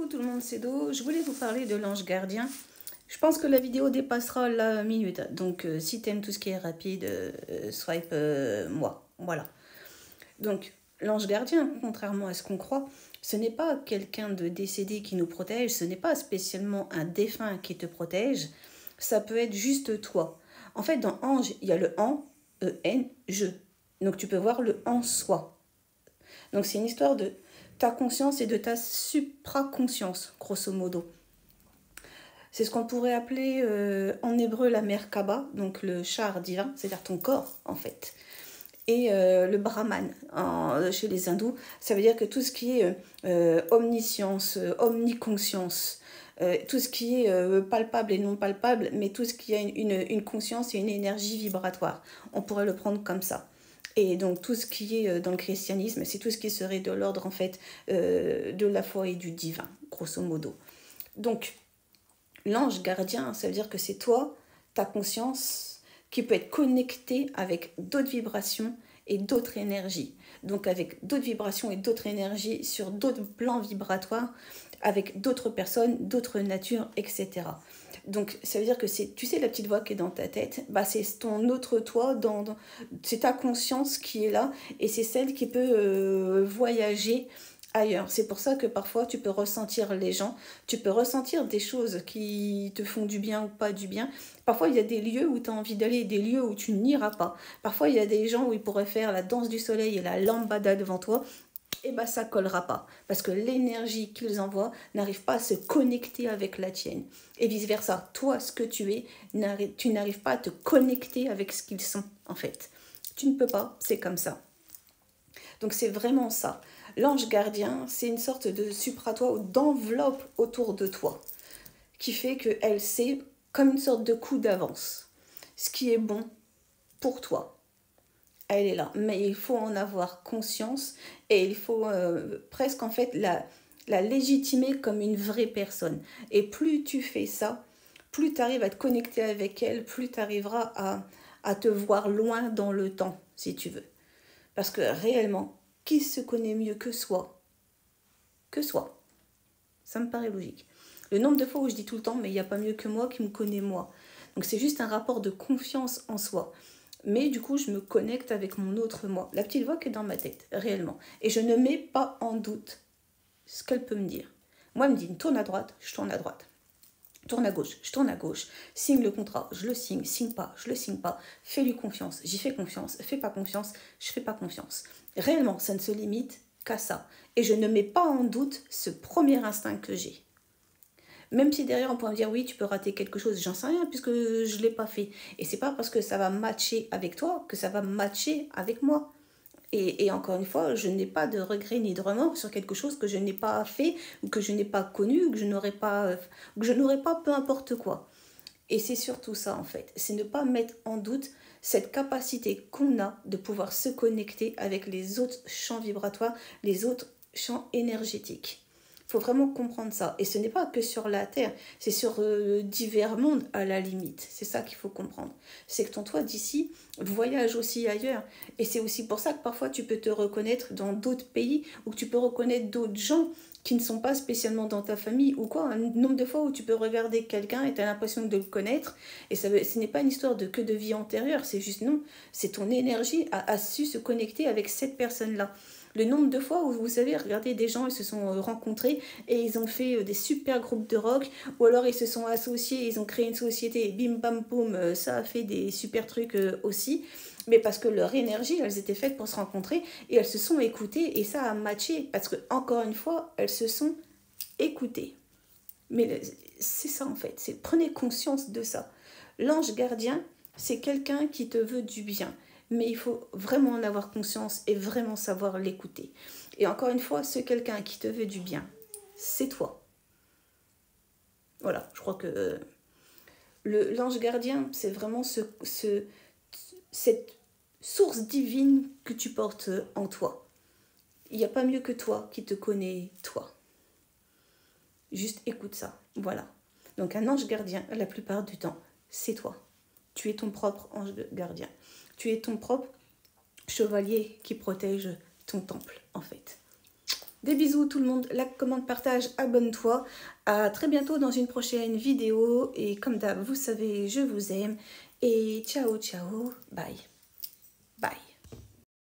Coucou tout le monde, c'est Do. Je voulais vous parler de l'ange gardien. Je pense que la vidéo dépassera la minute. Donc si t'aimes tout ce qui est rapide, swipe moi. Voilà. Donc l'ange gardien, contrairement à ce qu'on croit, ce n'est pas quelqu'un de décédé qui nous protège, ce n'est pas spécialement un défunt qui te protège, ça peut être juste toi. En fait, dans ange, il y a le en, E-N, je. Donc tu peux voir le en soi. Donc c'est une histoire de ta conscience et de ta supraconscience, grosso modo. C'est ce qu'on pourrait appeler en hébreu la Merkaba, donc le char divin, c'est-à-dire ton corps en fait. Et le Brahman, chez les hindous, ça veut dire que tout ce qui est omniscience, omniconscience, tout ce qui est palpable et non palpable, mais tout ce qui a une conscience et une énergie vibratoire. On pourrait le prendre comme ça. Et donc tout ce qui est dans le christianisme, c'est tout ce qui serait de l'ordre en fait de la foi et du divin, grosso modo. Donc l'ange gardien, ça veut dire que c'est toi, ta conscience, qui peut être connectée avec d'autres vibrations et d'autres énergies. Donc avec d'autres vibrations et d'autres énergies sur d'autres plans vibratoires, avec d'autres personnes, d'autres natures, etc. Donc ça veut dire que c'est, tu sais, la petite voix qui est dans ta tête, bah c'est ton autre toi, c'est ta conscience qui est là et c'est celle qui peut voyager ailleurs. C'est pour ça que parfois tu peux ressentir les gens, tu peux ressentir des choses qui te font du bien ou pas du bien. Parfois il y a des lieux où tu as envie d'aller et des lieux où tu n'iras pas. Parfois il y a des gens où ils pourraient faire la danse du soleil et la lambada devant toi. Et bah ça collera pas parce que l'énergie qu'ils envoient n'arrive pas à se connecter avec la tienne et vice versa. Toi, ce que tu es, tu n'arrives pas à te connecter avec ce qu'ils sont en fait. Tu ne peux pas, c'est comme ça. Donc c'est vraiment ça. L'ange gardien, c'est une sorte de supra-toi ou d'enveloppe autour de toi qui fait qu'elle sait comme une sorte de coup d'avance ce qui est bon pour toi. Elle est là, mais il faut en avoir conscience et il faut presque en fait la légitimer comme une vraie personne. Et plus tu fais ça, plus tu arrives à te connecter avec elle, plus tu arriveras à te voir loin dans le temps, si tu veux. Parce que réellement, qui se connaît mieux que soi? Que soi. Ça me paraît logique. Le nombre de fois où je dis tout le temps, mais il n'y a pas mieux que moi qui me connaît moi. Donc c'est juste un rapport de confiance en soi. Mais du coup, je me connecte avec mon autre moi, la petite voix qui est dans ma tête, réellement. Et je ne mets pas en doute ce qu'elle peut me dire. Moi, elle me dit, tourne à droite, je tourne à droite. Tourne à gauche, je tourne à gauche. Signe le contrat, je le signe. Signe pas, je le signe pas. Fais-lui confiance, j'y fais confiance. Fais pas confiance, je fais pas confiance. Réellement, ça ne se limite qu'à ça. Et je ne mets pas en doute ce premier instinct que j'ai. Même si derrière on pourrait me dire oui tu peux rater quelque chose, j'en sais rien puisque je ne l'ai pas fait. Et c'est pas parce que ça va matcher avec toi que ça va matcher avec moi. Et encore une fois, je n'ai pas de regret ni de remords sur quelque chose que je n'ai pas fait ou que je n'ai pas connu ou que je n'aurais pas, peu importe quoi. Et c'est surtout ça en fait, c'est ne pas mettre en doute cette capacité qu'on a de pouvoir se connecter avec les autres champs vibratoires, les autres champs énergétiques. Il faut vraiment comprendre ça. Et ce n'est pas que sur la Terre, c'est sur divers mondes à la limite. C'est ça qu'il faut comprendre. C'est que ton toi d'ici voyage aussi ailleurs. Et c'est aussi pour ça que parfois tu peux te reconnaître dans d'autres pays ou que tu peux reconnaître d'autres gens qui ne sont pas spécialement dans ta famille ou quoi. Un nombre de fois où tu peux regarder quelqu'un et tu as l'impression de le connaître. Et ce n'est pas une histoire que de vie antérieure, c'est juste non. C'est ton énergie a su se connecter avec cette personne-là. Le nombre de fois où, vous savez, regardez des gens, ils se sont rencontrés et ils ont fait des super groupes de rock, ou alors ils se sont associés, ils ont créé une société et bim bam boum, ça a fait des super trucs aussi. Mais parce que leur énergie, elles étaient faites pour se rencontrer et elles se sont écoutées et ça a matché. Parce que, encore une fois, elles se sont écoutées. Mais c'est ça en fait, prenez conscience de ça. L'ange gardien, c'est quelqu'un qui te veut du bien. Mais il faut vraiment en avoir conscience et vraiment savoir l'écouter. Et encore une fois, ce quelqu'un qui te veut du bien, c'est toi. Voilà, je crois que l'ange gardien, c'est vraiment cette source divine que tu portes en toi. Il n'y a pas mieux que toi qui te connais, toi. Juste écoute ça, voilà. Donc un ange gardien, la plupart du temps, c'est toi. Tu es ton propre ange gardien. Tu es ton propre chevalier qui protège ton temple, en fait. Des bisous tout le monde, like, commente, partage, abonne-toi. À très bientôt dans une prochaine vidéo. Et comme d'hab, vous savez, je vous aime. Et ciao, ciao, bye. Bye.